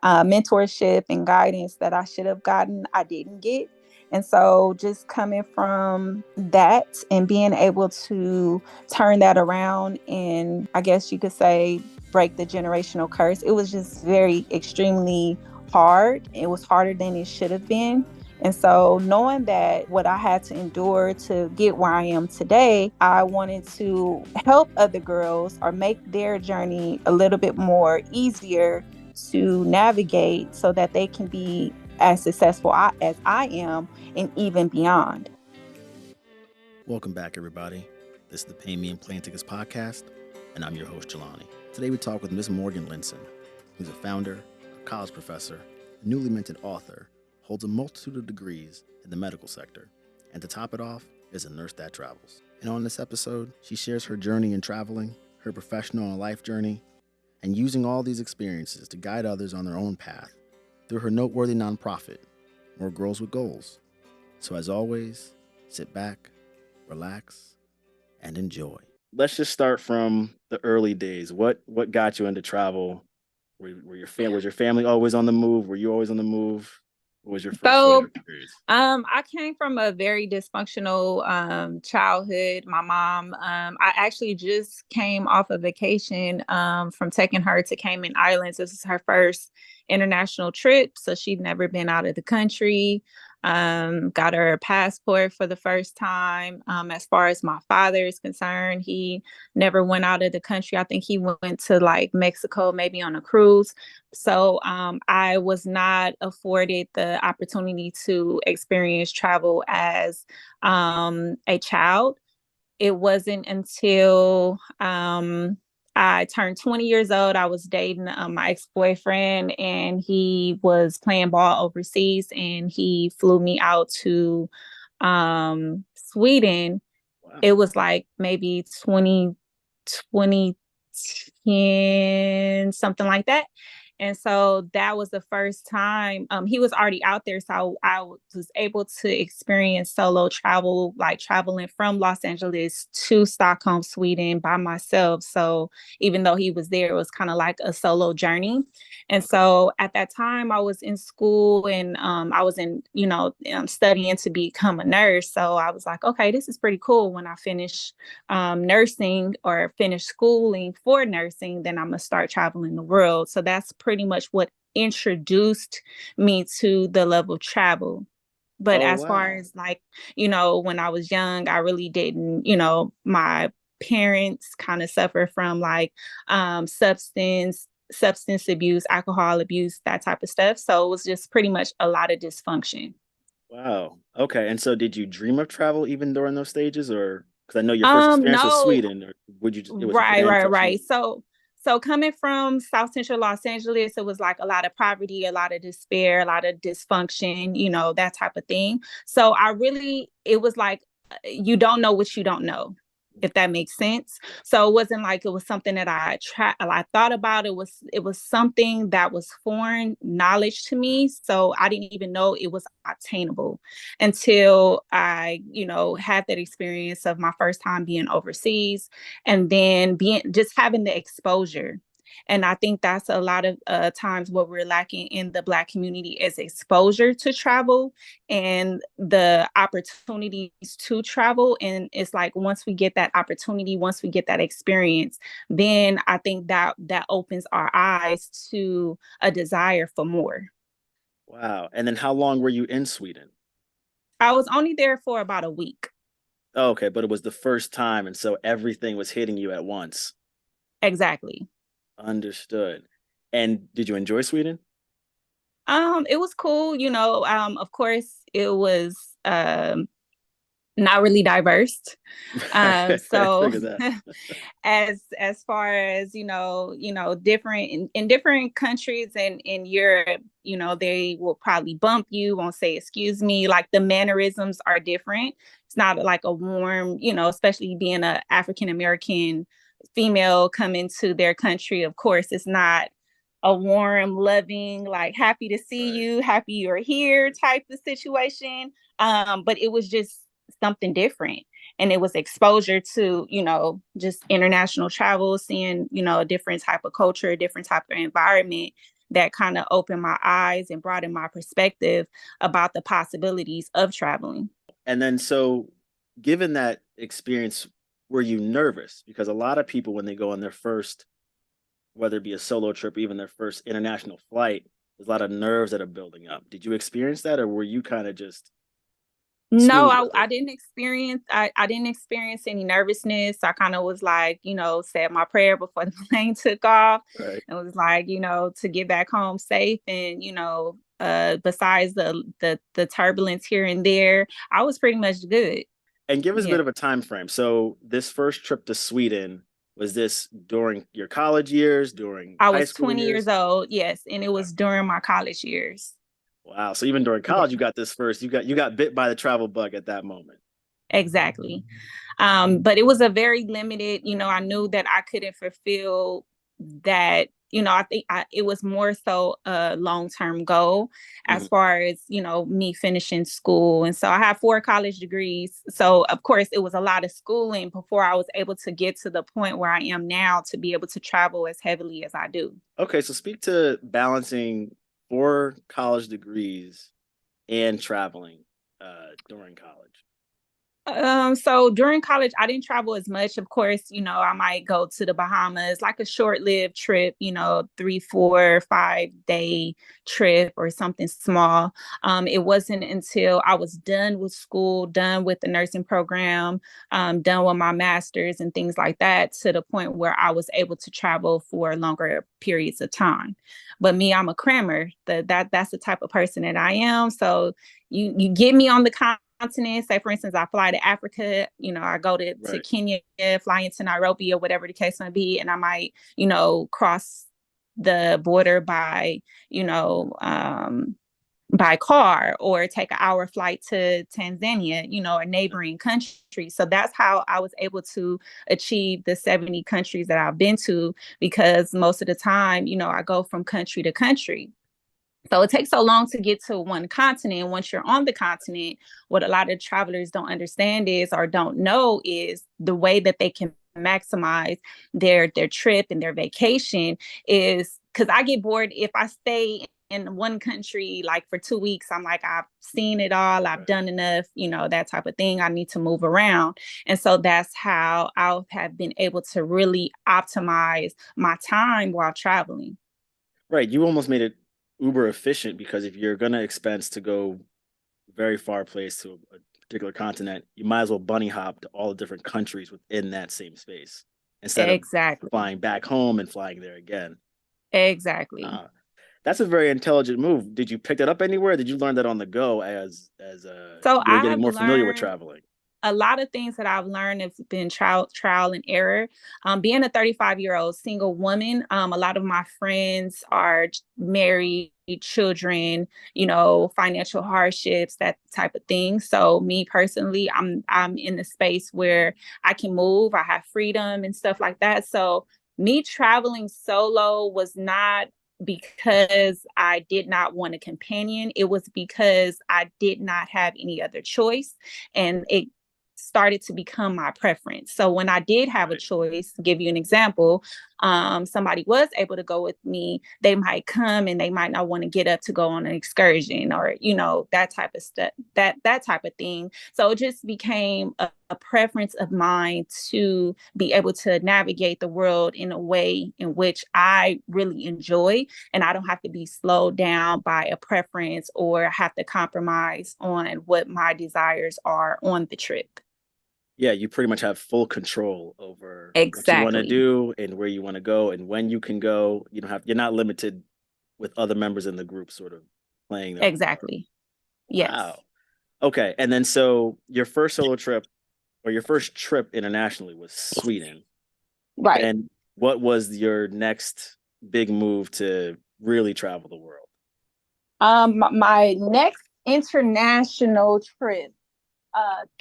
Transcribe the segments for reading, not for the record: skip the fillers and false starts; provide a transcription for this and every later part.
mentorship and guidance that I should have gotten, I didn't get. And so just coming from that and being able to turn that around and I guess you could say break the generational curse, it was just very extremely hard. It was harder than it should have been. And so knowing that what I had to endure to get where I am today, I wanted to help other girls or make their journey a little bit more easier to navigate so that they can be as successful as I am and even beyond. Welcome back, everybody. This is the Pay Me and Plane Tickets podcast, and I'm your host, Jelani. Today we talk with Miss Morgan Linson, who's a founder, a college professor, a newly minted author, holds a multitude of degrees in the medical sector, and to top it off, is a nurse that travels. And on this episode, she shares her journey in traveling, her professional and life journey, and using all these experiences to guide others on their own path through her noteworthy nonprofit, Mor Girls With Goals. So as always, sit back, relax, and enjoy. Let's just start from the early days. What got you into travel? Was your family always on the move? Were you always on the move? What was your first experience? I came from a very dysfunctional childhood. My mom, I actually just came off a vacation from taking her to Cayman Islands. This is her first international trip, so she'd never been out of the country. Got her a passport for the first time. As far as my father is concerned, he never went out of the country. I think he went to like Mexico, maybe on a cruise. So I was not afforded the opportunity to experience travel as a child. It wasn't until I turned 20 years old. I was dating my ex-boyfriend, and he was playing ball overseas, and he flew me out to Sweden. Wow. It was like maybe 2010, something like that. And so that was the first time he was already out there. So I was able to experience solo travel, like traveling from Los Angeles to Stockholm, Sweden by myself. So even though he was there, it was kind of like a solo journey. And so at that time I was in school and I was studying to become a nurse. So I was like, okay, this is pretty cool. When I finish nursing or finish schooling for nursing, then I'm gonna start traveling the world. So that's pretty much what introduced me to the love of travel. But as far as like, when I was young, I really didn't, my parents kind of suffer from like substance abuse, alcohol abuse, that type of stuff. So it was just pretty much a lot of dysfunction. Wow. Okay. And so did you dream of travel even during those stages, or because I know your first experience was No. Sweden, or would you just, it was Right. So coming from South Central Los Angeles, it was like a lot of poverty, a lot of despair, a lot of dysfunction, that type of thing. So it was like, you don't know what you don't know, if that makes sense. So it wasn't like it was something that I thought about. It was something that was foreign knowledge to me. So I didn't even know it was attainable until I, had that experience of my first time being overseas, and then just having the exposure. And I think that's a lot of times what we're lacking in the Black community is exposure to travel and the opportunities to travel. And it's like, once we get that opportunity, once we get that experience, then I think that opens our eyes to a desire for more. Wow. And then how long were you in Sweden? I was only there for about a week. Oh, okay, but it was the first time, and so everything was hitting you at once. Exactly. Understood. And did you enjoy Sweden? It was cool. Of course it was not really diverse. So Figure that. as far as different in different countries and in Europe, they will probably bump you, won't say excuse me, like the mannerisms are different. It's not like a warm, especially being a African American female coming to their country. Of course, it's not a warm, loving, like happy to see you, happy you're here type of situation. But it was just something different. And it was exposure to, just international travel, seeing, a different type of culture, a different type of environment. that kind of opened my eyes and broadened my perspective about the possibilities of traveling. And then, so given that experience, were you nervous? Because a lot of people, when they go on their first, whether it be a solo trip or even their first international flight, there's a lot of nerves that are building up. Did you experience that, or were you kind of just No, smooth with I it? didn't experience I didn't experience any nervousness. I kind of was like, said my prayer before the plane took off. Right. It was like, to get back home safe, and besides the turbulence here and there, I was pretty much good. And give us a Yeah. bit of a time frame. So this first trip to Sweden, was this during your college years, during I high was school 20 years years? old, yes, and it Okay. was during my college years. Wow. So even during Yeah, college, you got this first. You got bit by the travel bug at that moment. exactly. But it was a very limited, I knew that I couldn't fulfill that. I think it was more so a long-term goal as Mhm. far as, me finishing school. And so I have 4 college degrees. So of course it was a lot of schooling before I was able to get to the point where I am now to be able to travel as heavily as I do. Okay. So speak to balancing 4 college degrees and traveling during college. So during college, I didn't travel as much. Of course, I might go to the Bahamas, like a short-lived trip, 3, 4, 5 day trip or something small. It wasn't until I was done with school, done with the nursing program, done with my master's and things like that, to the point where I was able to travel for longer periods of time. But me, I'm a crammer. That's the type of person that I am. So you get me on the continent. Say, for instance, I fly to Africa, I go to Right. Kenya, fly into Nairobi or whatever the case may be, and I might, cross the border you know, by car, or take an hour flight to Tanzania, a neighboring country. So that's how I was able to achieve the 70 countries that I've been to, because most of the time, I go from country to country. So it takes so long to get to one continent. Once you're on the continent, what a lot of travelers don't understand is, or don't know, is the way that they can maximize their trip and their vacation is, because I get bored if I stay in one country like for 2 weeks. I'm like, I've seen it all, I've Right. done enough, that type of thing. I need to move around. And so that's how I have been able to really optimize my time while traveling. Right. You almost made it uber efficient, because if you're gonna expense to go very far place to a particular continent, you might as well bunny hop to all the different countries within that same space instead of Exactly. flying back home and flying there again. Exactly. Uh, that's a very intelligent move. Did you pick that up anywhere? Did you learn that on the go as So you were I getting have more familiar with learned traveling? a lot of things that I've learned have been trial and error. Being a 35-year-old single woman, a lot of my friends are married, children, financial hardships, that type of thing. So me personally, I'm in the space where I can move, I have freedom and stuff like that. So me traveling solo was not because I did not want a companion. It was because I did not have any other choice. And it started to become my preference. So when I did have a Right. choice, to give you an example, somebody was able to go with me, they might come and they might not want to get up to go on an excursion, or that type of stuff, that type of thing. So it just became a preference of mine to be able to navigate the world in a way in which I really enjoy, and I don't have to be slowed down by a preference or have to compromise on what my desires are on the trip. Yeah, you pretty much have full control over what you want to Exactly. do and where you want to go and when you can go. You're not limited with other members in the group sort of playing their own part. Exactly. Yes. Wow. Okay. And then, so your first solo trip, or your first trip internationally, was Sweden. Right. Then what was your next big move to really travel the world? My next international trip,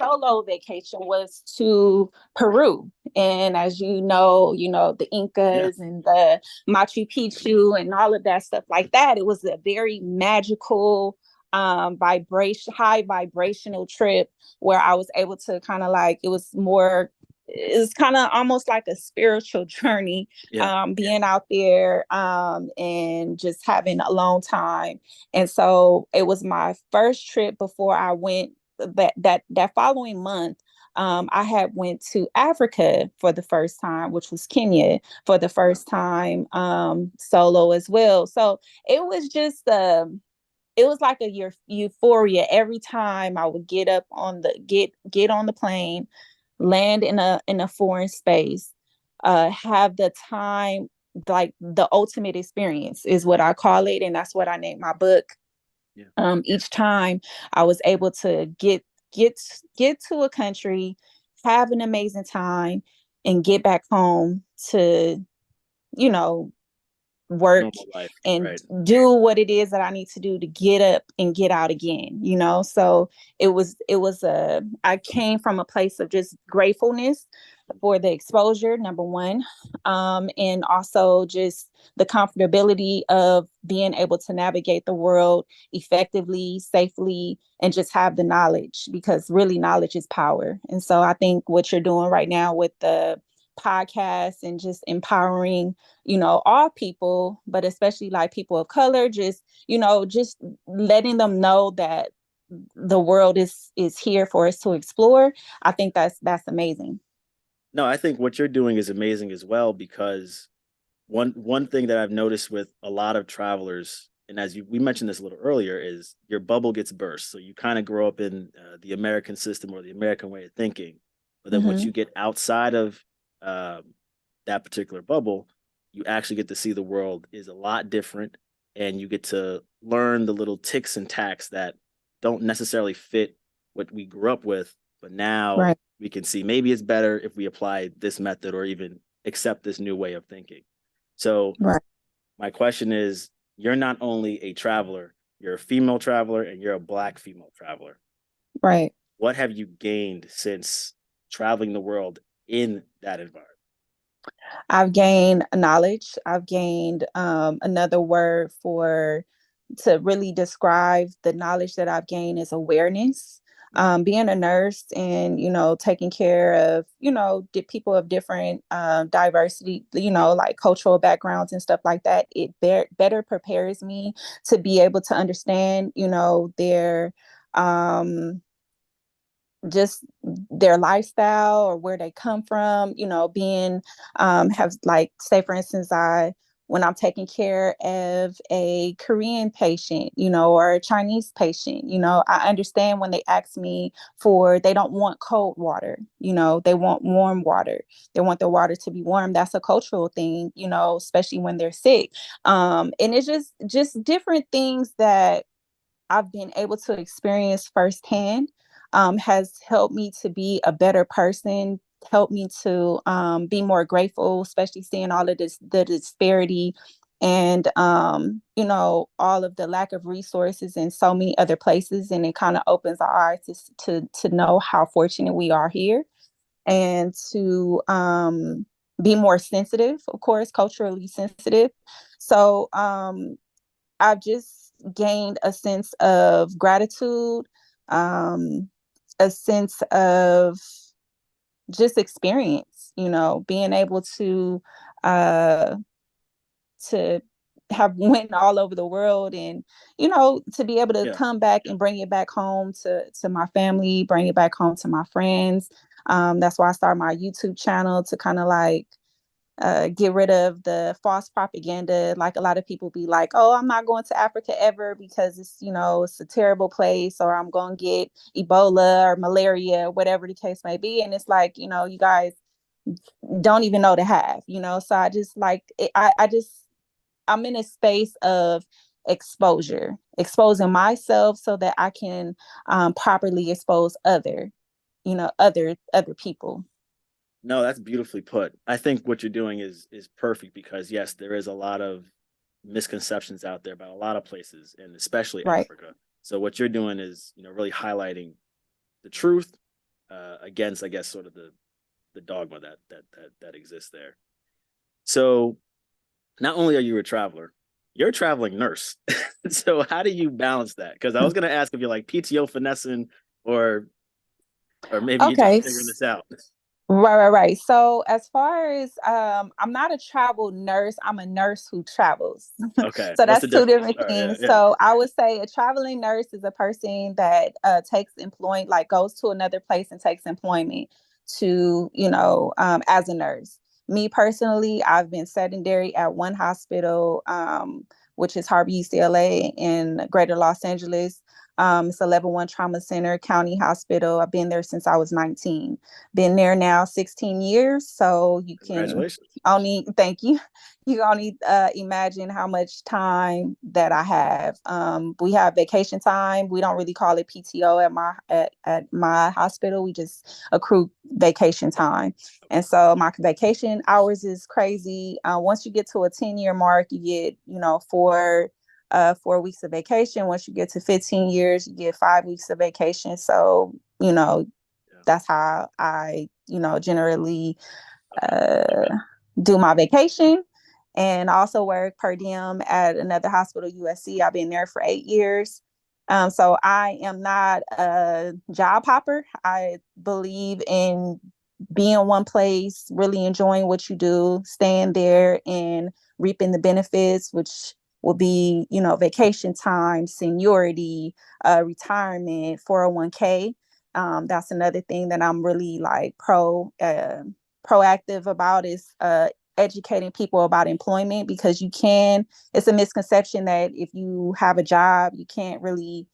solo vacation, was to Peru. And as the Yeah. Incas and the Machu Picchu and all of that stuff like that. It was a very magical, high vibrational trip where I was able to kind of like, it was more it's kind of almost like a spiritual journey, Yeah. being out there, and just having a long time. And so it was my first trip before I went that following month. I had went to Africa for the first time, which was Kenya for the first time, solo as well. So it was just it was like a euphoria every time I would get on the plane, land in a foreign space, have the time, like the ultimate experience is what I call it, and that's what I named my book. Yeah. Each time I was able to get get to a country, have an amazing time, and get back home to, you know, work Normal life. and Right. do what it is that I need to do to get up and get out again, you know? So I came from a place of just gratefulness for the exposure, number one. And also just the comfortability of being able to navigate the world effectively, safely, and just have the knowledge, because really knowledge is power. And so I think what you're doing right now with the podcast and just empowering, all people, but especially like people of color, just letting them know that the world is here for us to explore. I think that's amazing. No, I think what you're doing is amazing as well, because one thing that I've noticed with a lot of travelers, and we mentioned this a little earlier, is your bubble gets burst. So you kind of grow up in the American system or the American way of thinking, but then once Mm-hmm. you get outside of um, that particular bubble, you actually get to see the world is a lot different, and you get to learn the little ticks and tacks that don't necessarily fit what we grew up with, but now Right. we can see maybe it's better if we apply this method or even accept this new way of thinking. So Right. my question is, you're not only a traveler, you're a female traveler and you're a Black female traveler. Right. What have you gained since traveling the world in that environment? I've gained knowledge. I've gained another word for to really describe the knowledge that I've gained is awareness. Being a nurse and taking care of people of different diversity, like cultural backgrounds and stuff like that, it better prepares me to be able to understand their just their lifestyle or where they come from, being have, like, say for instance, when I'm taking care of a Korean patient, or a Chinese patient, I understand when they ask me they don't want cold water, they want warm water. They want the water to be warm. That's a cultural thing, especially when they're sick. And it's just different things that I've been able to experience firsthand, has helped me to be a better person, helped me to be more grateful, especially seeing all of the disparity and all of the lack of resources in so many other places. And it kind of opens our eyes to know how fortunate we are here, and to be more sensitive, of course, culturally sensitive. So I've just gained a sense of gratitude, a sense of just experience, being able uh, to have went all over the world, and to be able to Yeah. come back and bring it back home to my family, bring it back home to my friends. That's why I started my YouTube channel, to kind of like get rid of the false propaganda. Like, a lot of people be like, oh, I'm not going to Africa ever because it's a terrible place, or I'm going to get Ebola or malaria, whatever the case may be. And it's like, you guys don't even know to have, so I just like it, I'm in a space of exposing myself so that I can properly expose other people. No, that's beautifully put. I think what you're doing is perfect, because yes, there is a lot of misconceptions out there about a lot of places, and especially Right. Africa. So what you're doing is, really highlighting the truth against, I guess, sort of the dogma that exists there. So not only are you a traveler, you're a traveling nurse. So how do you balance that? Because I was going to ask if you're like PTO finessing, or maybe you're just Okay. figuring this out. Right. So as far as I'm not a travel nurse, I'm a nurse who travels. Okay, So what's the that's two difference? different All right, yeah, things. yeah. So I would say a traveling nurse is a person that takes employment, like goes to another place and takes employment to, as a nurse. Me personally, I've been sedentary at one hospital, which is Harbor UCLA in Greater Los Angeles. It's a level one trauma center, county hospital. I've been there since I was 19. Been there now 16 years, so you can Congratulations. only thank you. You can only imagine how much time that I have. We have vacation time. We don't really call it PTO at my hospital. We just accrue vacation time. And so my vacation hours is crazy. Once you get to a 10-year mark, you get, 4 weeks of vacation. Once you get to 15 years, you get 5 weeks of vacation. So, Yeah. that's how I, generally Okay. uh, Okay. do my vacation. And I also work per diem at another hospital, USC. I've been there for 8 years. So I am not a job hopper. I believe in being one place, really enjoying what you do, staying there and reaping the benefits, which will be, vacation time, seniority, retirement, 401k. That's another thing that I'm really like proactive about is educating people about employment, because it's a misconception that if you have a job, you can't really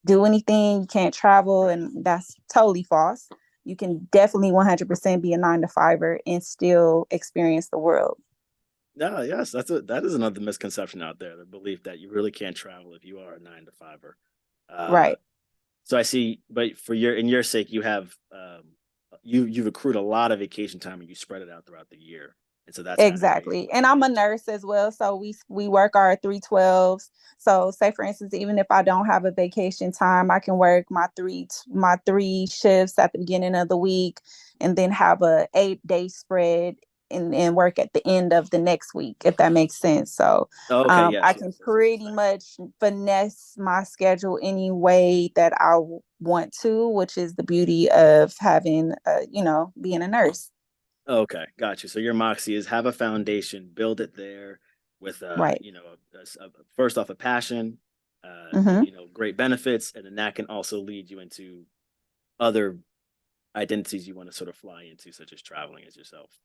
do anything, you can't travel, Right. and that's totally false. You can definitely 100% be a 9 to 5er and still experience the world. No, yes, that is another misconception out there, the belief that you really can't travel if you are a 9 to 5er. Uh, Right. so I see, but in your sake, you have you've accrued a lot of vacation time and you spread it out throughout the year, and so that's kind of where Exactly. what And you're I'm a able to. nurse as well. So we work our 312s. So say for instance, even if I don't have a vacation time, I can work my three shifts at the beginning of the week and then have a 8-day spread and work at the end of the next week, if that makes sense. So Oh, okay, I yes, can yes, I see what you're pretty saying. much finesse my schedule any way that I want to, which is the beauty of having being a nurse. Okay, got you. So your moxie is have a foundation, build it there with Right. first off a passion, Mm-hmm. great benefits, and then that can also lead you into other identities you want to sort of fly into, such as traveling as yourself.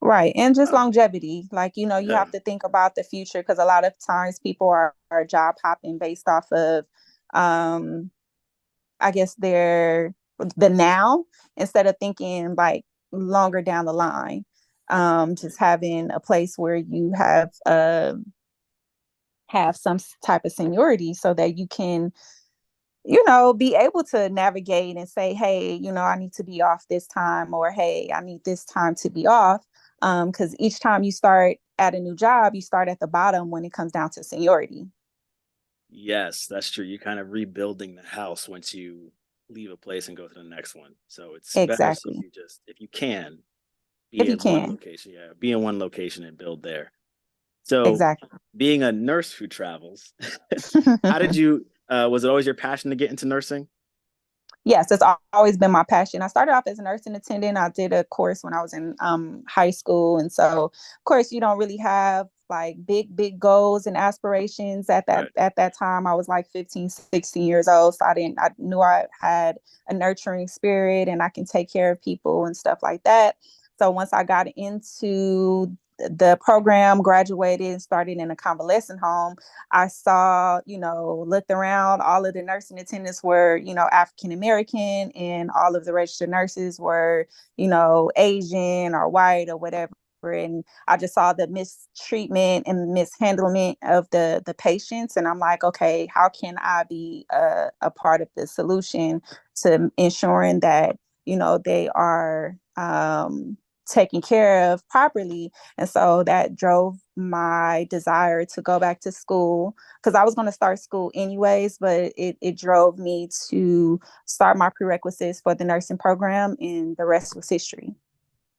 Right. And just Oh, longevity. Like, you yeah, have to think about the future, because a lot of times people are job hopping based off of, um, I guess, the now, instead of thinking like longer down the line. Just having a place where you have some type of seniority so that you can, be able to navigate and say, hey, I need to be off this time, or hey, I need this time to be off. Because each time you start at a new job, you start at the bottom when it comes down to seniority. yes, that's true. You're kind of rebuilding the house once you leave a place and go to the next one. So it's best if Exactly. if you can, If be you at one can. location. Yeah, be in one location and build there. So, Exactly. being a nurse who travels, how did you? Was it always your passion to get into nursing? Yes, it's always been my passion. I started off as a nursing attendant. I did a course when I was in high school. And so, of course, you don't really have like big goals and aspirations Right. at that time. I was like 15, 16 years old. So I knew I had a nurturing spirit and I can take care of people and stuff like that. So once I got into the program, graduated, and started in a convalescent home, I saw, looked around, all of the nursing attendants were, African American, and all of the registered nurses were, Asian or white or whatever. And I just saw the mistreatment and mishandlement of the patients. And I'm like, okay, how can I be a part of the solution to ensuring that, they are taken care of properly? And so that drove my desire to go back to school, because I was going to start school anyways, but it drove me to start my prerequisites for the nursing program, and the rest was history.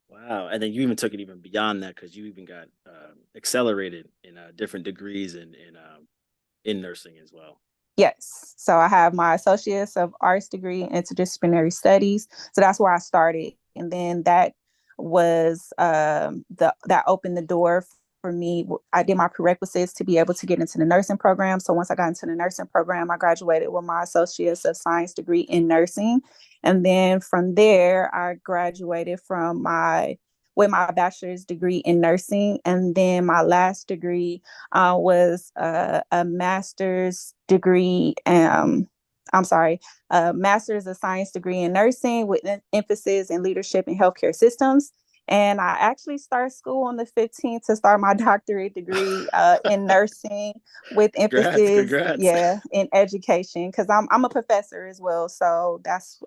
Wow. And then you even took it even beyond that because you even got accelerated in different degrees in nursing as well. Yes. So I have my Associates of Arts degree in Interdisciplinary Studies. So that's where I started And then that was that opened the door for me. I did my prerequisites to be able to get into the nursing program. So once I got into the nursing program, I graduated with my Associates of Science degree in nursing. And then from there, I graduated with my bachelor's degree in nursing. And then my last degree was a master's degree. I'm sorry, a master's of science degree in nursing with an emphasis in leadership and healthcare systems. And I actually start school on the 15th to start my doctorate degree in nursing with Congrats, emphasis, congrats. yeah, in education, because I'm a professor as well. So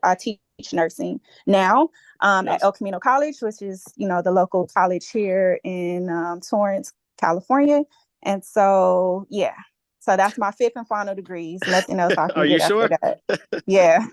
I teach nursing now at Yes. El Camino College, which is, the local college here in Torrance, California. And so, yeah, so that's my fifth and final degrees. Nothing else I Are can you get after sure? that. Yeah.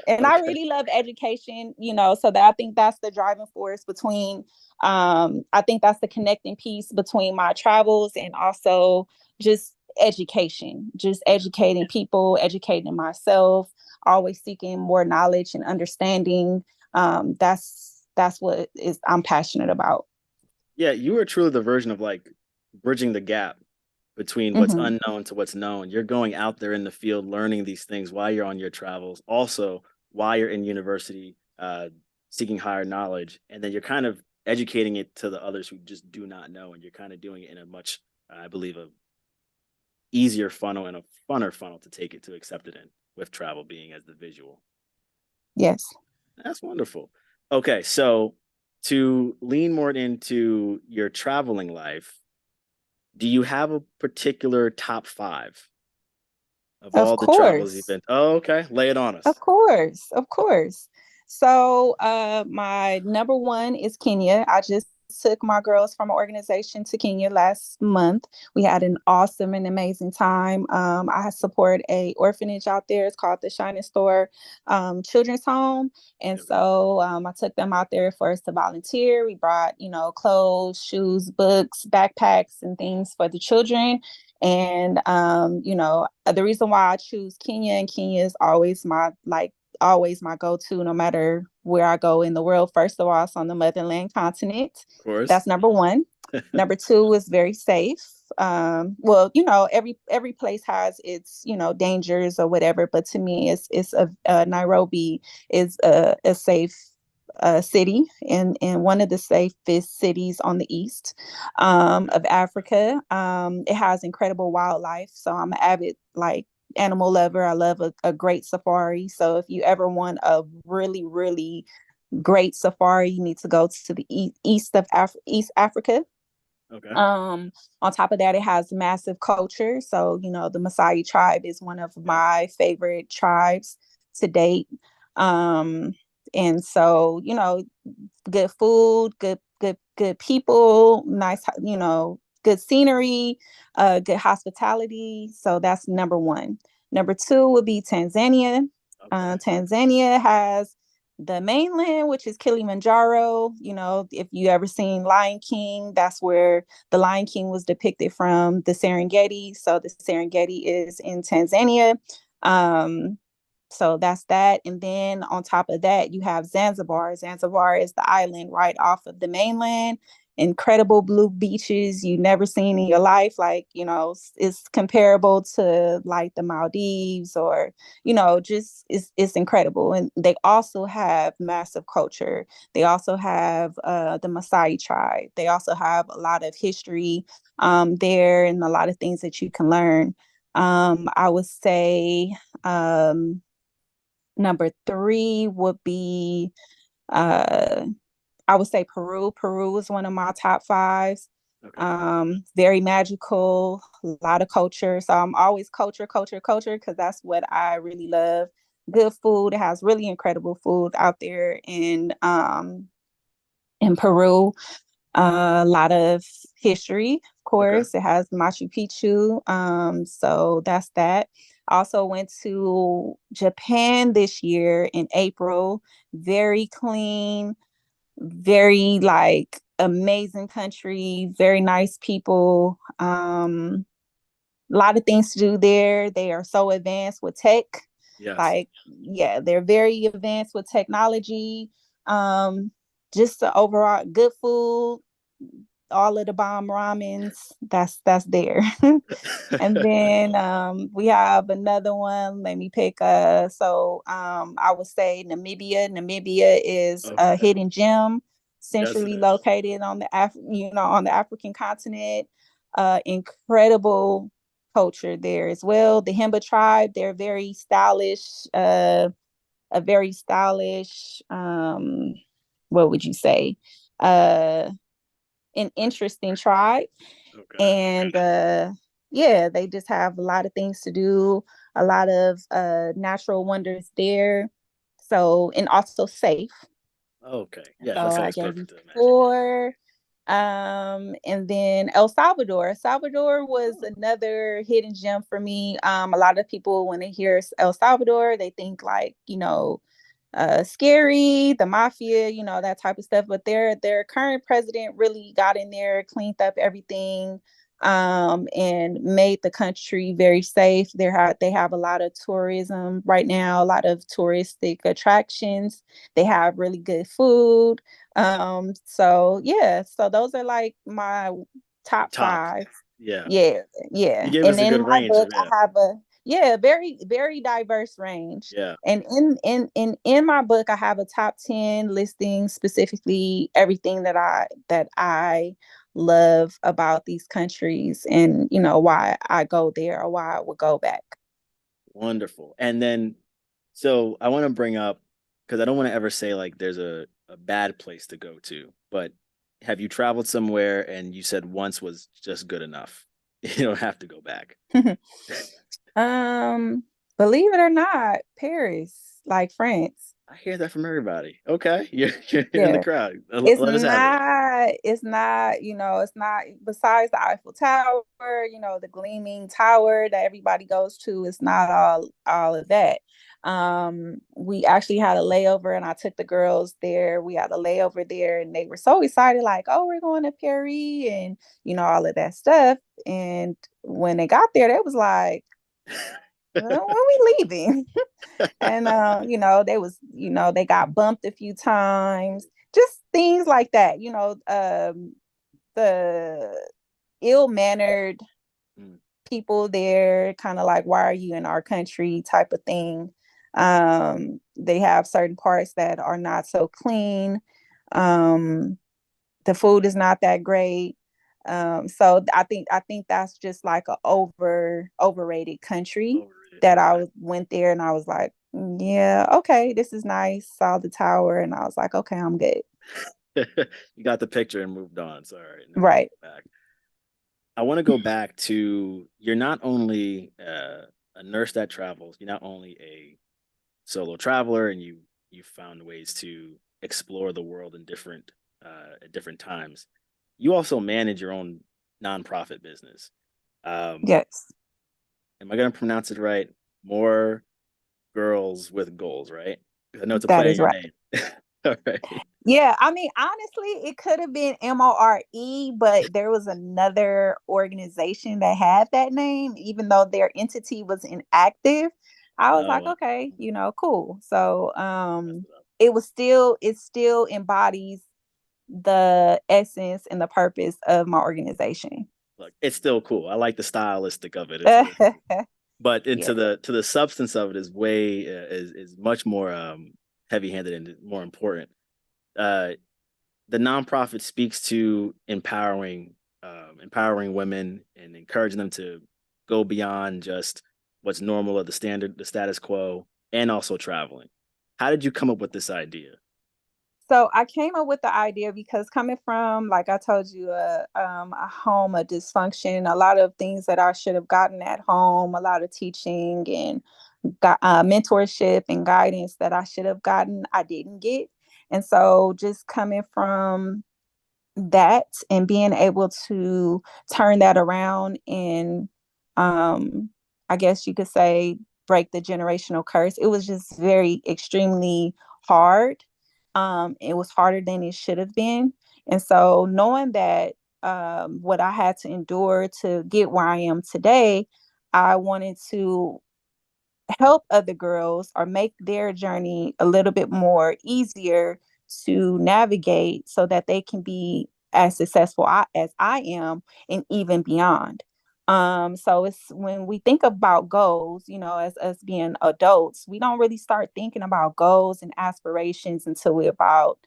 And I Okay. really love education, so that I think that's the driving force between I think that's the connecting piece between my travels and also just education, just Yeah. educating people, educating myself, always seeking more knowledge and understanding. That's what is I'm passionate about. Yeah, you are truly the version of like bridging the gap between what's Hmm. unknown to what's known. You're going out there in the field learning these things while you're on your travels, also while you're in university, seeking higher knowledge, and then you're kind of educating it to the others who just do not know, and you're kind of doing it in a much, I believe, a easier funnel and a funner funnel to take it to accept it in, with travel being as the visual. Yes. That's wonderful. Okay, so to lean more into your traveling life, do you have a particular top five of Of all the travels you've course. been? Oh, okay. Lay it on Of us. course, of course. So, my number one is Kenya. I just took my girls from an organization to Kenya last month. We had an awesome and amazing time. I support a orphanage out there. It's called the Shining Store Children's Home, and Okay. so I took them out there for us to volunteer. We brought, clothes, shoes, books, backpacks, and things for the children. And the reason why I choose Kenya, and Kenya is always my go-to no matter where I go in the world. First of all, it's on the motherland continent. Of course. That's number one. Number two is very safe. Well, every place has its, dangers or whatever, but to me it's Nairobi is a safe city and one of the safest cities on the east of Africa. It has incredible wildlife, so I'm an avid animal lover. I love a great safari. So if you ever want a really, really great safari, you need to go to the East Africa. Okay. On top of that, it has massive culture. So, the Maasai tribe is one of Yeah. my favorite tribes to date. Um, and so, good food, good people, nice, good scenery, good hospitality. So that's number one. Number two would be Tanzania. Okay. Tanzania has the mainland, which is Kilimanjaro. If you ever seen Lion King, that's where the Lion King was depicted from, the Serengeti. So the Serengeti is in Tanzania. Um, so that's that. And then on top of that, you have Zanzibar. Zanzibar is the island right off of the mainland. Incredible blue beaches you never seen in your life. It's comparable to like the Maldives or, just it's incredible. And they also have massive culture. They also have the Maasai tribe. They also have a lot of history there and a lot of things that you can learn. I would say number three would be, uh, I would say Peru. Peru is one of my top fives. Okay. Very magical, a lot of culture. So I'm always culture, because that's what I really love. Good food. It has really incredible food out there in Peru. A lot of history, of Okay. course. It has Machu Picchu. So that's that. I also went to Japan this year in April. Very clean, very amazing country, very nice people. A lot of things to do there. They are so advanced with tech. Yes. Yeah, they're very advanced with technology. Um, just the overall good food, all of the bomb ramens, that's there. And then we have another one. Let me pick I would say Namibia. Namibia is a Okay. hidden gem, Yes, it centrally is. located on on the African continent. Incredible culture there as well. The Himba tribe, they're very stylish, a very stylish, what would you say? Uh an interesting tribe. Okay. And yeah, they just have a lot of things to do, a lot of natural wonders there. So, and also safe. Okay. Yeah, So okay, I that's gave you perfect to imagine. Yeah. 4. And then El Salvador. El Salvador was Oh, another hidden gem for me. A lot of people, when they hear El Salvador, they think like, scary, the mafia, that type of stuff. But their current president really got in there, cleaned up everything, and made the country very safe. They have a lot of tourism right now, a lot of touristic attractions. They have really good food. So yeah, so those are like my your top top. 5. Yeah. Yeah, You yeah. gave And us a in good my range. book, Yeah. I have a yeah, very, very diverse range. Yeah. And in my book, I have a top 10 listing specifically everything that I love about these countries, and why I go there or why I would go back. Wonderful. And then, so I want to bring up, because I don't want to ever say like there's a bad place to go to, but have you traveled somewhere and you said once was just good enough? You don't have to go back. um, Believe it or not, Paris, like France. I hear that from everybody. Okay. You're in the Yeah. crowd. It's Let us have it. not, it's not, besides the Eiffel Tower, the gleaming tower that everybody goes to. It's not all of that. We actually had a layover, and I took the girls there. We had a layover there, and they were so excited, like, oh, we're going to Paris, and all of that stuff. And when they got there, they was like, when we leaving? And they got bumped a few times, just things like that. The ill-mannered Mm, people there, kind of like, why are you in our country type of thing. They have certain parts that are not so clean. um the food is not that great. So I think that's just like a overrated country, overrated. that Okay. went there and I was like, yeah, okay, this is nice. Saw the tower and I was like, okay, I'm good. You got the picture and moved on. So, all right, never want to Right. go back. I want to go back to you're not only a nurse that travels, you're not only a solo traveler, and you found ways to explore the world in different at different times. You also manage your own nonprofit business. Um, Yes, am I going to pronounce it right? More Girls with Goals, right? 'Cause I know it's a that play on is your right. name. All right. Yeah, I mean, honestly, it could have been More, but there was another organization that had that name, even though their entity was inactive. I was Oh, like, well, okay, cool. So, messed it up. it still embodies the essence and the purpose of my organization. Look, it's still cool. I like the stylistic of it. It's really cool. But Yeah. into the substance of it is way is much more heavy handed and more important. Uh, the nonprofit speaks to empowering women and encouraging them to go beyond just what's normal or the status quo, and also traveling. How did you come up with this idea? So I came up with the idea because, coming from, like I told you, a home of dysfunction, a lot of things that I should have gotten at home, a lot of teaching and mentorship and guidance that I should have gotten, I didn't get. And so, just coming from that and being able to turn that around and, um I guess you could say, break the generational curse, it was just very extremely hard. It was harder than it should have been. And so, knowing that, what I had to endure to get where I am today, I wanted to help other girls or make their journey a little bit more easier, to navigate so that they can be as successful as I am and even beyond. So it's when we think about goals, as us being adults, we don't really start thinking about goals and aspirations until we're about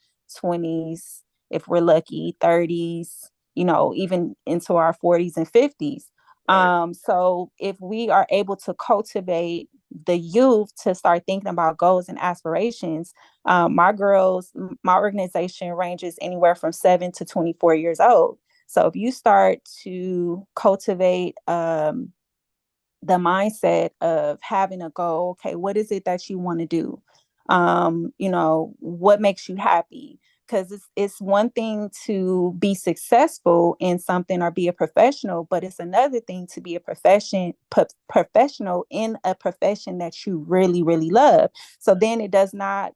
20s, if we're lucky, 30s, even into our 40s and 50s. Right. So if we are able to cultivate the youth to start thinking about goals and aspirations, my organization ranges anywhere from 7 to 24 years old. So if you start to cultivate the mindset of having a goal, okay, what is it that you want to do? What makes you happy? Because it's one thing to be successful in something or be a professional, but it's another thing to be a professional in a profession that you really, really love. So then it does not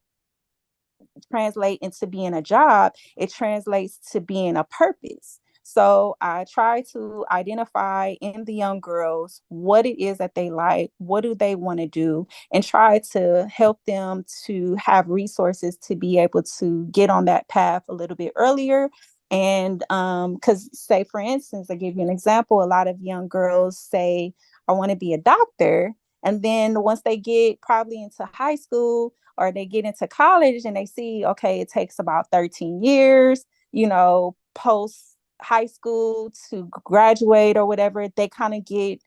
translate into being a job, it translates to being a purpose. So I try to identify in the young girls what it is that they like, what do they want to do, and try to help them to have resources to be able to get on that path a little bit earlier. And because, say, for instance, I give you an example, a lot of young girls say, I want to be a doctor. And then once they get probably into high school, or they get into college and they see, okay, it takes about 13 years, post high school to graduate or whatever, they kind of get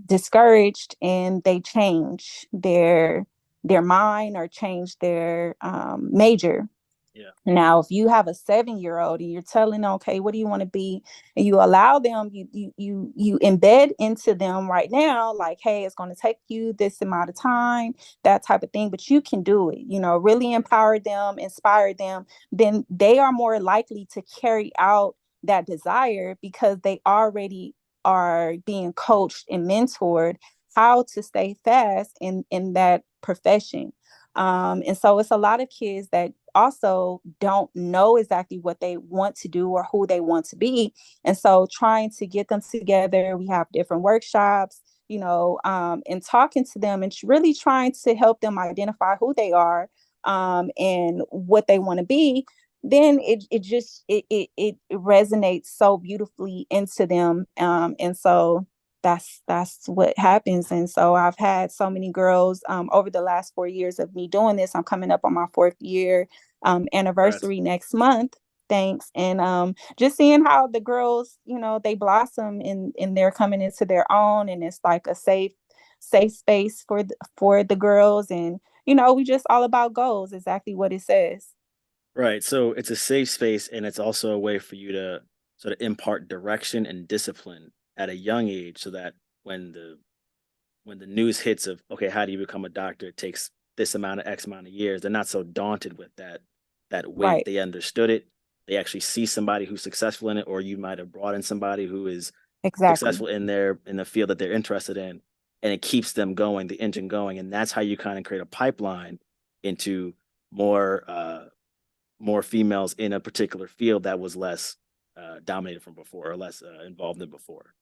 discouraged and they change their mind or change their major. Yeah. Now, if you have a 7-year-old and you're telling them, okay, what do you want to be? And you allow them, you embed into them right now, like, hey, it's going to take you this amount of time, that type of thing, but you can do it, really empower them, inspire them, then they are more likely to carry out that desire because they already are being coached and mentored how to stay fast in that profession. And so it's a lot of kids that also don't know exactly what they want to do or who they want to be. And so trying to get them together, we have different workshops, and talking to them and really trying to help them identify who they are, and what they want to be. Then it resonates so beautifully into them. And so that's what happens. And so I've had so many girls over the last 4 years of me doing this. I'm coming up on my 4th year Congrats. anniversary next month. Thanks. And just seeing how the girls, they blossom and they're coming into their own, and it's like a safe space for the girls. And we just all about goals, exactly what it says. Right. So it's a safe space and it's also a way for you to sort of impart direction and discipline at a young age so that when the news hits of okay, how do you become a doctor? It takes this amount of X amount of years. They're not so daunted with that weight. Right. They understood it. They actually see somebody who's successful in it, or you might have brought in somebody who is Exactly. successful in the field that they're interested in, and it keeps them going, the engine going, and that's how you kind of create a pipeline into more more females in a particular field that was less dominated from before or less involved in before.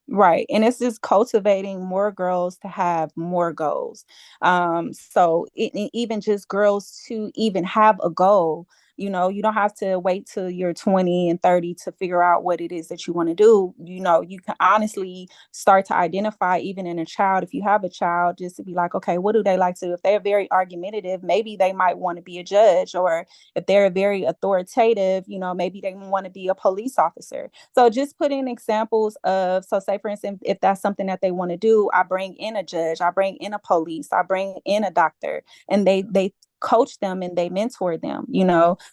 Right. And it's just cultivating more girls to have more goals. So even just girls to even have a goal, you don't have to wait till you're 20 and 30 to figure out what it is that you want to do. You can honestly start to identify even in a child. If you have a child, just to be like, okay, what do they like to do? If they're very argumentative, maybe they might want to be a judge, or if they're very authoritative, maybe they want to be a police officer. So just put in examples of, so say for instance, if that's something that they want to do, I bring in a judge, I bring in a police, I bring in a doctor, and they coach them and they mentor them.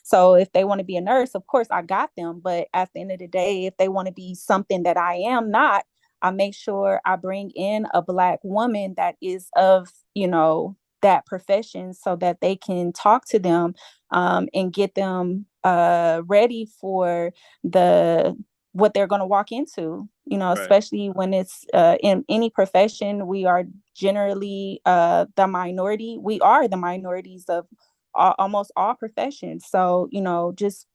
So if they want to be a nurse, of course I got them. But at the end of the day, if they want to be something that I am not, I make sure I bring in a Black woman that is of, that profession so that they can talk to them, and get them ready for the what they're going to walk into, Right. especially when it's in any profession. We are generally the minority. We are the minorities of almost all professions. So, just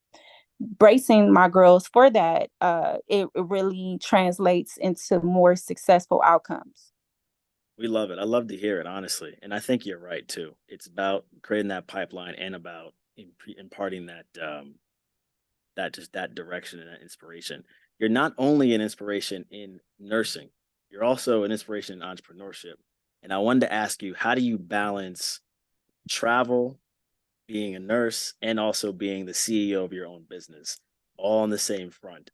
bracing my girls for that, it really translates into more successful outcomes. We love it. I love to hear it, honestly. And I think you're right too. It's about creating that pipeline and about imparting that direction and that inspiration. You're not only an inspiration in nursing, you're also an inspiration in entrepreneurship. And I wanted to ask you, how do you balance travel, being a nurse, and also being the CEO of your own business, all on the same front?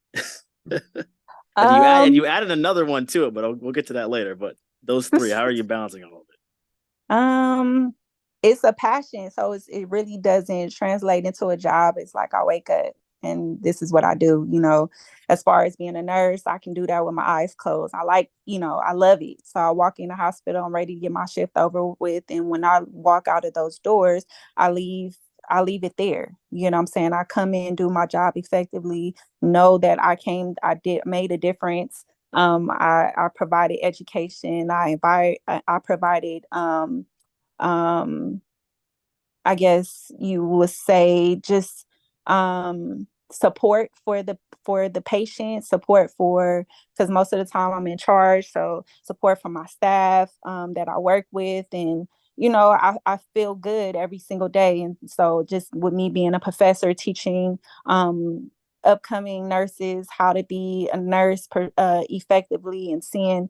And Um, you added another one to it, but we'll get to that later. But those three, how are you balancing all of it? Um, it's a passion, so it really doesn't translate into a job. It's like I wake up and this is what I do. As far as being a nurse, I can do that with my eyes closed. I love it. So I walk in the hospital, I'm ready to get my shift over with, and when I walk out of those doors, I leave. I leave it there. You know what I'm saying? I come in, do my job effectively, know that made a difference. I provided education. I provided um I guess you would say just support for the patient, support for, because most of the time I'm in charge, so support from my staff that I work with. And I feel good every single day. And so just with me being a professor teaching upcoming nurses how to be a nurse effectively, and seeing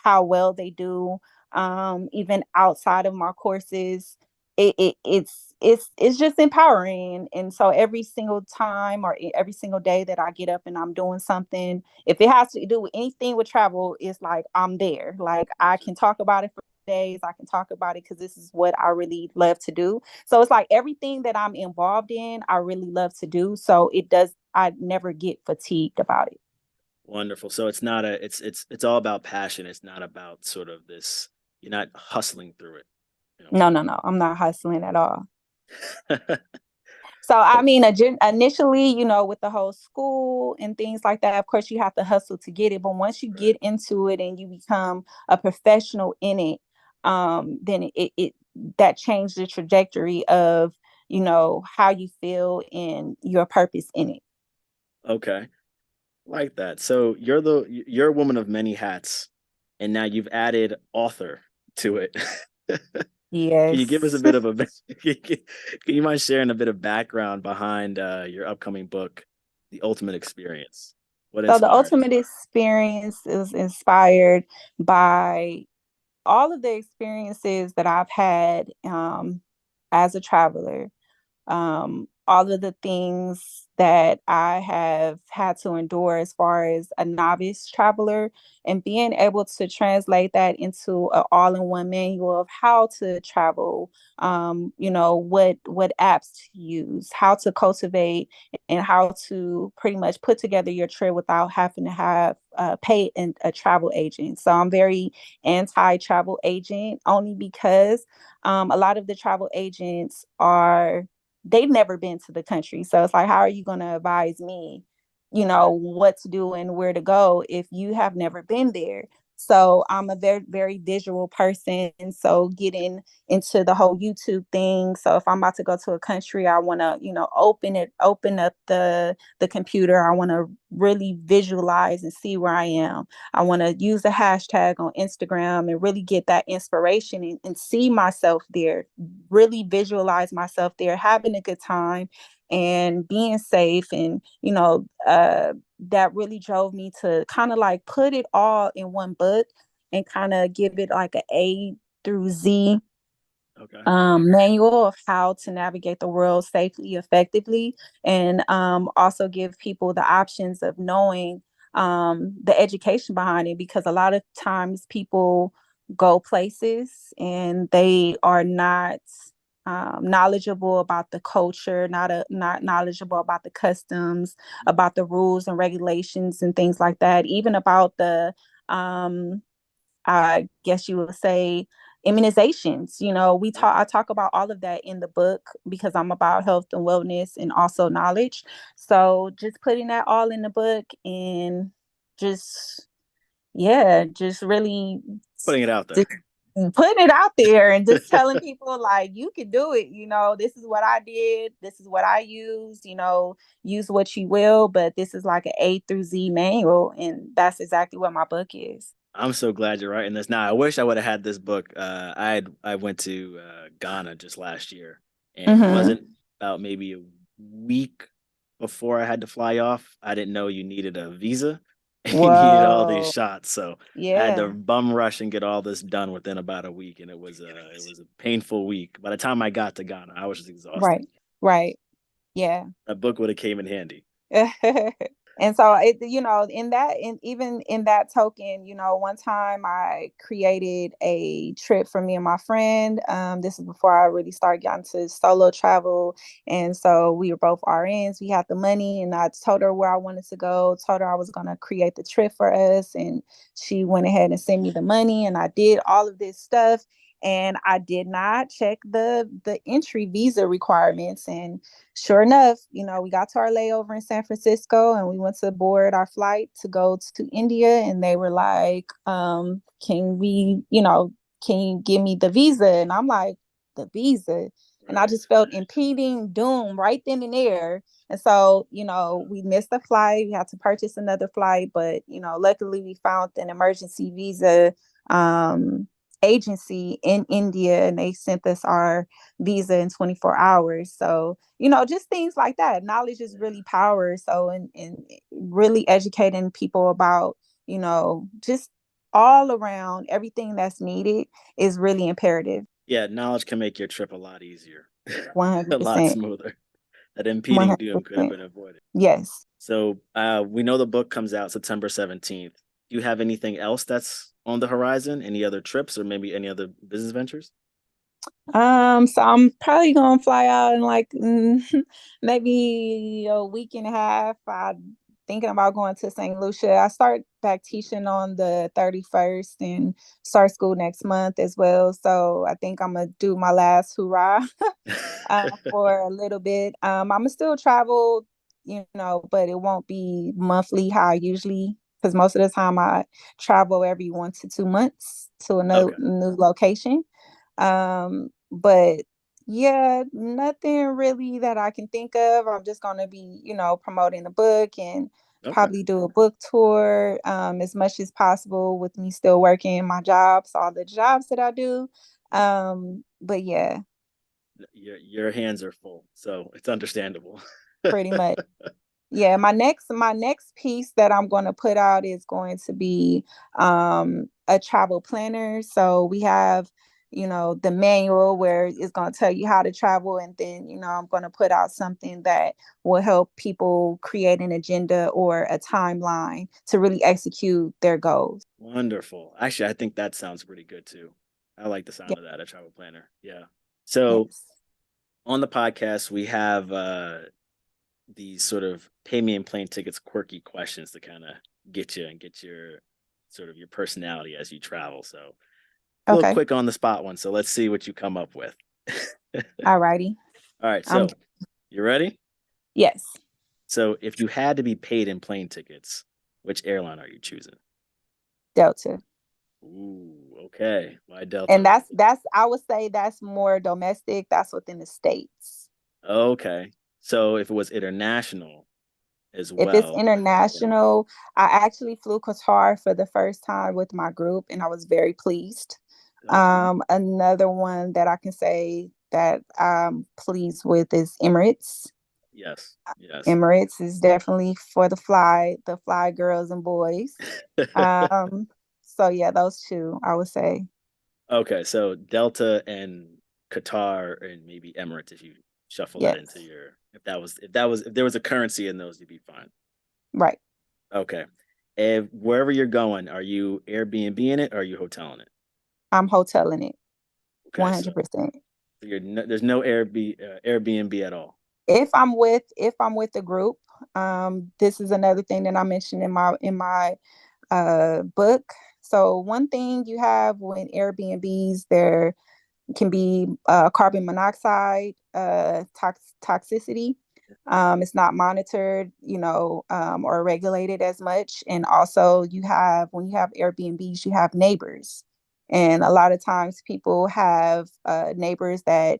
how well they do, even outside of my courses, it's just empowering. And so every single time or every single day that I get up and I'm doing something, if it has to do with anything with travel, it's like I'm there. Like I Gotcha. can talk about it for days. I can talk about it because this is what I really love to do. So it's like everything that I'm involved in, I really love to do. So I never get fatigued about it. Wonderful. So it's not a it's all about passion. It's not about sort of this. You're not hustling through it. You No, no, no. I'm not hustling at all. know. So, I Oh, mean, initially, with the whole school and things like that, of course, you have to hustle to get it. But once you right. get into it and you become a professional in it, then it that changed the trajectory of, how you feel and your purpose in it. Okay. Like that. So you're a woman of many hats, and now you've added author to it. Can you give us a Yes. bit of a can you mind sharing a bit of background behind your upcoming book, The Ultimate Experience? What So the inspired it? ultimate experience is inspired by all of the experiences that I've had as a traveler, all of the things that I have had to endure as far as a novice traveler, and being able to translate that into an all-in-one manual of how to travel, what apps to use, how to cultivate, and how to pretty much put together your trip without having to have pay a travel agent. So I'm very anti-travel agent, only because a lot of the travel agents they've never been to the country. So it's like, how are you going to advise me, Right. what to do and where to go if you have never been there? So I'm a very, very visual person. So getting into the whole YouTube thing. So if I'm about to go to a country, I want to, open up the computer. I want to really visualize and see where I am. I want to use the hashtag on Instagram and really get that inspiration, and see myself there, really visualize myself there, having a good time and being safe. And, that really drove me to kind of like put it all in one book and kind of give it like A through Z Okay. manual of how to navigate the world safely, effectively, and also give people the options of knowing the education behind it. Because a lot of times people go places and they are not knowledgeable about the culture, not knowledgeable about the customs, about the rules and regulations and things like that, even about the um, I guess you would say immunizations. Yeah. I talk about all of that in the book because I'm about health and wellness and also knowledge. So just putting that all in the book and just just really Putting it out just there. putting it out there and just telling people like you can do it. This is what I did, this is what I used. Use what you will, but this is like an A through Z manual, and that's exactly what my book is. I'm so glad you're writing this. Now, I wish I would have had this book. I went to Ghana just last year, and it Mm-hmm. wasn't. about maybe a week before I had to fly off. I didn't know you needed a visa and you needed all these Whoa. shots. So I had to Yeah. bum rush and get all this done within about a week, and it was a painful week. By the time I got to Ghana, I was just exhausted. Right. Right. Yeah. That book would have came in handy. And so it, in that, and even in that token, one time I created a trip for me and my friend. This is before I really started getting to solo travel. And so we were both RNs. We had the money, and I told her where I wanted to go, told her I was going to create the trip for us. And she went ahead and sent me the money, and I did all of this stuff. And I did not check the entry visa requirements. And sure enough, we got to our layover in San Francisco, and we went to board our flight to go to India. And they were like, can we, can you give me the visa? And I'm like, the visa. And I Right. just felt impending doom right then and there. And so, we missed the flight. We had to purchase another flight, but, luckily we found an emergency visa um, agency in India, and they sent us our visa in 24 hours. So, just things like that. Knowledge is really power. So, and really educating people about, just all around everything that's needed is really imperative. Yeah, knowledge can make your trip a lot easier, a lot 100%. smoother. That impeding doom could have 100%. been avoided. Yes. So we know the book comes out September 17th. Do you have anything else that's on the horizon? Any other trips or maybe any other business ventures? So I'm probably gonna fly out in like maybe a week and a half. I'm thinking about going to St. Lucia. I start back teaching on the 31st and start school next month as well. So I think I'm gonna do my last hurrah for a little bit. I'm gonna still travel, but it won't be monthly how I usually, because most of the time I travel every 1 to 2 months to a Okay. new location. But yeah, nothing really that I can think of. I'm just gonna be, promoting the book and Okay. probably do a book tour as much as possible with me still working my jobs, all the jobs that I do. But yeah, Your hands are full, so it's understandable. pretty much. Yeah, my next piece that I'm going to put out is going to be a travel planner. So we have, the manual where it's going to tell you how to travel, and then, I'm going to put out something that will help people create an agenda or a timeline to really execute their goals. Wonderful. Actually, I think that sounds pretty good too. I like the sound Yeah, of that, a travel planner. Yeah. So yes. on the podcast, we have these sort of pay me in plane tickets quirky questions to kind of get you and get your sort of your personality as you travel. So a little Okay. quick on the spot one. So let's see what you come up with. All righty. All right. I'm So you ready? Yes, So if you had to be paid in plane tickets, which airline are you choosing? Delta. Ooh, okay. Why And Delta? that's I would say that's more domestic. That's within the states. Okay. So if it was international as If it's well, international, I actually flew Qatar for the first time with my group, and I was very pleased. okay. Another one that I can say that I'm pleased with is Emirates. Yes. Yes. Emirates is definitely for the fly girls and boys. Um, so yeah, those two I would say. Okay, so Delta and Qatar and maybe Emirates if you shuffle that into Yes, your if there was a currency in those, you'd be fine. right. Okay. If wherever you're going, are you Airbnb in it or are you hoteling it? I'm hoteling it Okay, so 100%. there's no Airbnb at all. If I'm with the group, this is another thing that I mentioned in my book. So one thing you have when Airbnbs, there can be carbon monoxide toxicity. It's not monitored, or regulated as much. And also, when you have Airbnbs, you have neighbors, and a lot of times people have neighbors that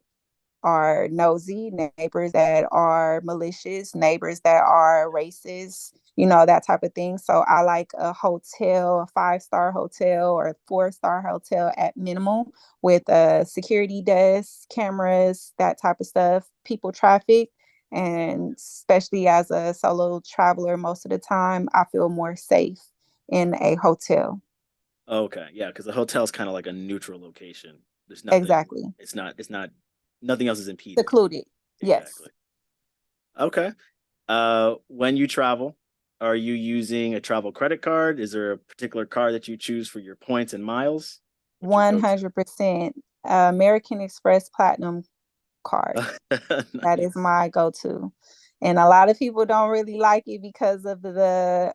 are nosy, neighbors that are malicious, neighbors that are racist. that type of thing. So I like a hotel, a 5-star hotel or a 4-star hotel at minimum, with a security desk, cameras, that type of stuff, people traffic. And especially as a solo traveler, most of the time I feel more safe in a hotel. Okay, yeah, because the hotel's kind of like a neutral location. There's nothing. Exactly. It's not. It's not. Nothing else is impeding. Secluded. Yes. Exactly. Okay. When you travel, are you using a travel credit card? Is there a particular card that you choose for your points and miles? What's your go-to? 100% American Express Platinum card. That is Nice. my go-to. And a lot of people don't really like it because of the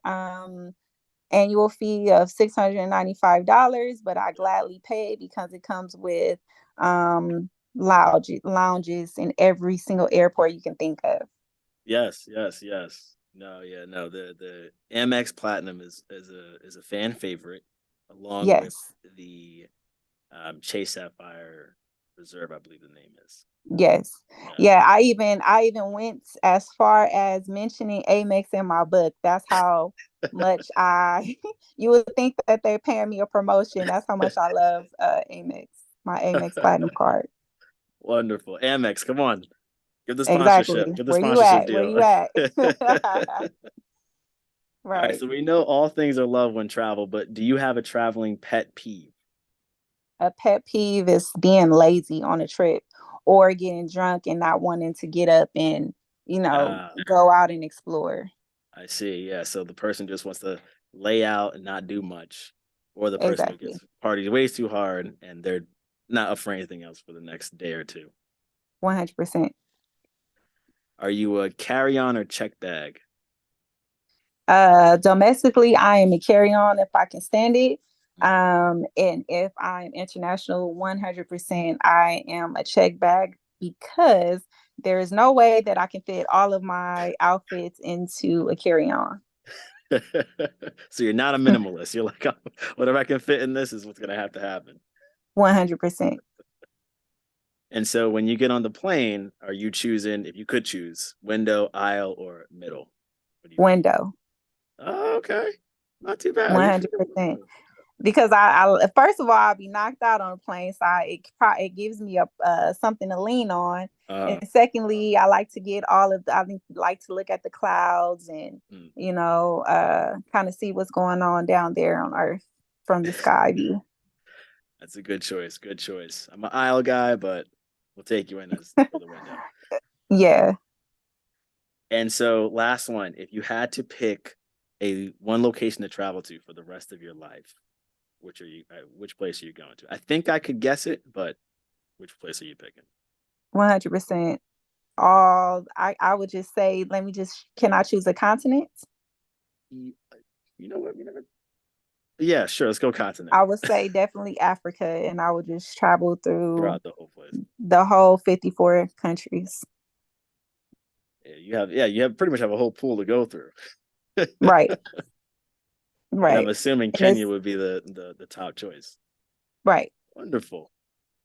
annual fee of $695, but I gladly pay it because it comes with lounges in every single airport you can think of. Yes, yes, yes. No, yeah, no. The Amex Platinum is a fan favorite, along with Yes. the Chase Sapphire Reserve, I believe the name is. Yes. Yeah. Yeah, I even went as far as mentioning Amex in my book. That's how much I you would think that they're paying me a promotion. That's how much I love Amex, my Amex Platinum card. Wonderful. Amex, come on. Give the sponsorship. Exactly. Give the Where you sponsorship at? Where deal. you at? All right, Right. so we know all things are love when travel, but do you have a traveling pet peeve? A pet peeve is being lazy on a trip or getting drunk and not wanting to get up and, Ah, go out and explore. I see. Yeah, so the person just wants to lay out and not do much, or the person who Exactly. gets partied way too hard and they're not up for anything else for the next day or two. 100%. Are you a carry-on or check bag? Domestically, I am a carry on if I can stand it. Mm. And if I'm international, 100%, I am a check bag because there is no way that I can fit all of my outfits into a carry on. So you're not a minimalist. You're like, whatever I can fit in this is what's gonna have to happen. 100% And so when you get on the plane, are you choosing, if you could choose, window, aisle, or middle? What do you pick? window. Oh, okay. Not too bad. You pick 100%. window. Because I first of all, I'll be knocked out on a plane, so it gives me a something to lean on. Uh, And secondly, I like to look at the clouds and mm. kind of see what's going on down there on Earth from the sky view. That's a good choice. Good choice. I'm an aisle guy, but we'll take you in as for the window. Yeah, And so, last one, if you had to pick a one location to travel to for the rest of your life, which place are you going to? I think I could guess it, but which place are you picking? 100%. I would just say, can I choose a continent? You, you know what? You never. Yeah, sure. Let's go continent I would say definitely Africa, and I would just travel through throughout the whole place. the whole 54 countries. You have pretty much have a whole pool to go through. Right, And I'm right. assuming And Kenya it's would be the top choice. right. Wonderful.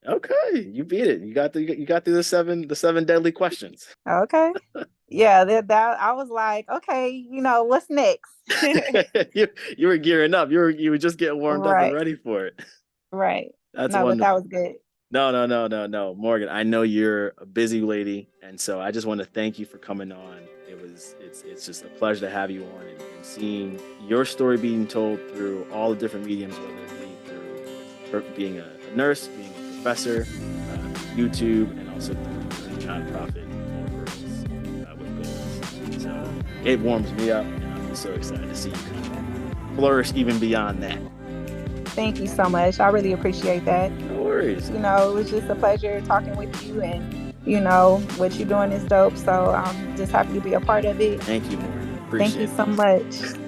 Okay, you beat it. You got through the seven deadly questions. Okay. Yeah, that I was like, okay, what's next? you were gearing up. You were just getting warmed up and Right, ready for it. right. That's No, but that wonderful. was good. No, no, no, no, no, Morgan. I know you're a busy lady, and so I just want to thank you for coming on. It's just a pleasure to have you on and seeing your story being told through all the different mediums, whether it be through being a nurse, being a professor, YouTube, and also through the nonprofit Mor Girls with Goals. So it warms me up, and I'm just so excited to see you kind of flourish even beyond that. Thank you so much. I really appreciate that. No worries. It was just a pleasure talking with you, and what you're doing is dope. So I'm just happy to be a part of it. Thank you, Morgan. Thank Appreciate you it. so much.